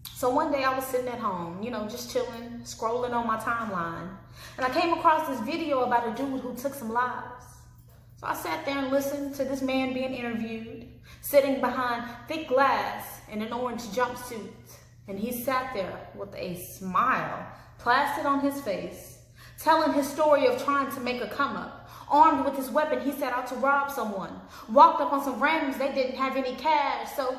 So one day I was sitting at home, just chilling, scrolling on my timeline. And I came across this video about a dude who took some lives. So I sat there and listened to this man being interviewed, sitting behind thick glass in an orange jumpsuit. And he sat there with a smile plastered on his face, telling his story of trying to make a come up. Armed with his weapon, he set out to rob someone. Walked up on some randoms, they didn't have any cash, so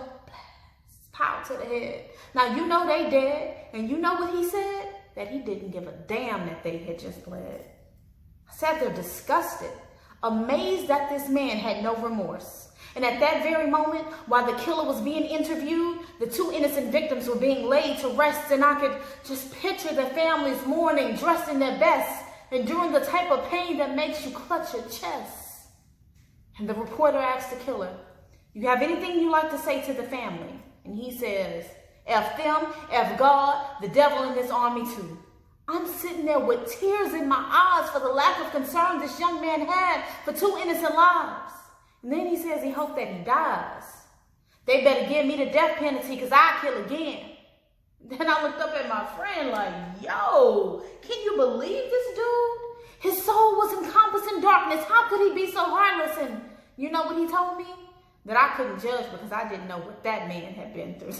pow to the head. Now you know they dead, and you know what he said? That he didn't give a damn that they had just bled. I sat there disgusted, amazed that this man had no remorse. And at that very moment, while the killer was being interviewed, the two innocent victims were being laid to rest, and I could just picture their families mourning, dressed in their best, enduring the type of pain that makes you clutch your chest. And the reporter asked the killer, "You have anything you'd like to say to the family?" And he says, "F them, F God, the devil and his army too." I'm sitting there with tears in my eyes for the lack of concern this young man had for two innocent lives. And then he says he hoped that he dies. They better give me the death penalty because I kill again. Then I looked up at my friend like, yo, can you believe this dude? His soul was encompassed in darkness. How could he be so heartless? And you know what he told me? That I couldn't judge because I didn't know what that man had been through.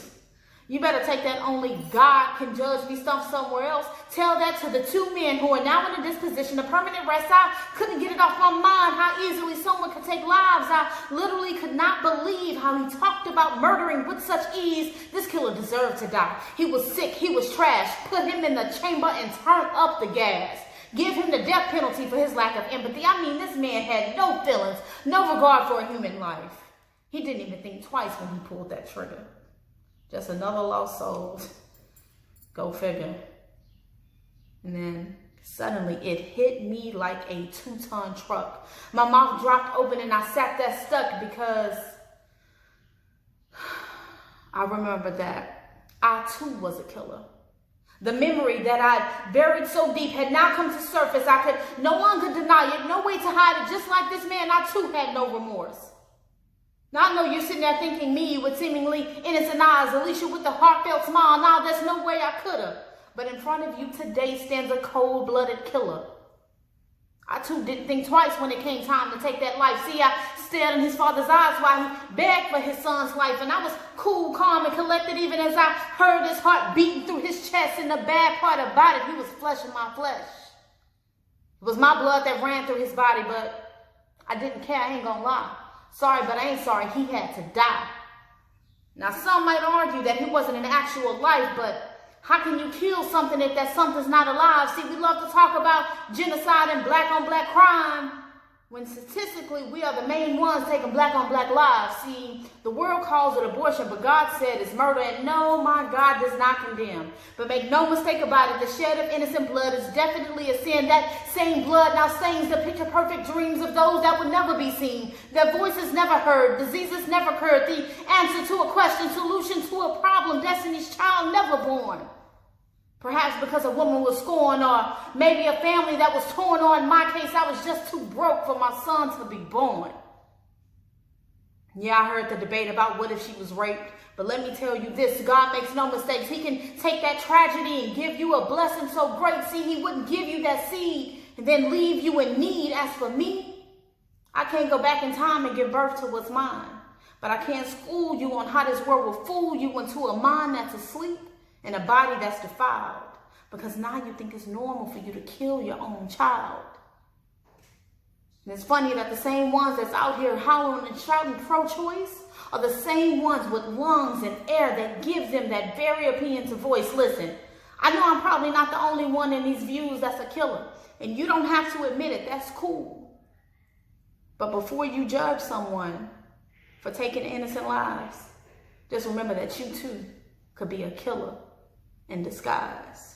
You better take that only God can judge me stuff somewhere else. Tell that to the two men who are now in a disposition of permanent rest. I couldn't get it off my mind how easily someone could take lives. I literally could not believe how he talked about murdering with such ease. This killer deserved to die. He was sick. He was trash. Put him in the chamber and turn up the gas. Give him the death penalty for his lack of empathy. I mean, this man had no feelings, no regard for a human life. He didn't even think twice when he pulled that trigger. Just another lost soul. Go figure. And then suddenly it hit me like a 2-ton truck. My mouth dropped open and I sat there stuck because I remember that I too was a killer. The memory that I buried so deep had now come to surface. I could no longer deny it, no way to hide it. Just like this man, I too had no remorse. Now I know you're sitting there thinking me with seemingly innocent eyes, Alicia with the heartfelt smile. Now there's no way I could have. But in front of you today stands a cold-blooded killer. I too didn't think twice when it came time to take that life. See, I stared in his father's eyes while he begged for his son's life. And I was cool, calm, and collected even as I heard his heart beating through his chest. And the bad part about it, he was flesh in my flesh. It was my blood that ran through his body, but I didn't care, I ain't gonna lie. Sorry, but I ain't sorry. He had to die. Now, some might argue that he wasn't an actual life, but how can you kill something if that something's not alive? See, we love to talk about genocide and black-on-black crime, when statistically we are the main ones taking black-on-black lives. See, the world calls it abortion, but God said it's murder, and no, my God does not condemn. But make no mistake about it, the shed of innocent blood is definitely a sin. That same blood now stains the picture-perfect dreams of those that would never be seen, their voices never heard, diseases never cured, the answer to a question, solution to a problem, destiny's child never born. Perhaps because a woman was scorned, or maybe a family that was torn, or in my case, I was just too broke for my son to be born. Yeah, I heard the debate about what if she was raped, but let me tell you this, God makes no mistakes. He can take that tragedy and give you a blessing so great. See, he wouldn't give you that seed and then leave you in need. As for me, I can't go back in time and give birth to what's mine, but I can school you on how this world will fool you into a mind that's asleep and a body that's defiled, because now you think it's normal for you to kill your own child. And it's funny that the same ones that's out here hollering and shouting pro-choice are the same ones with lungs and air that gives them that very opinion to voice. Listen, I know I'm probably not the only one in these views that's a killer, and you don't have to admit it. That's cool. But before you judge someone for taking innocent lives, just remember that you too could be a killer in disguise.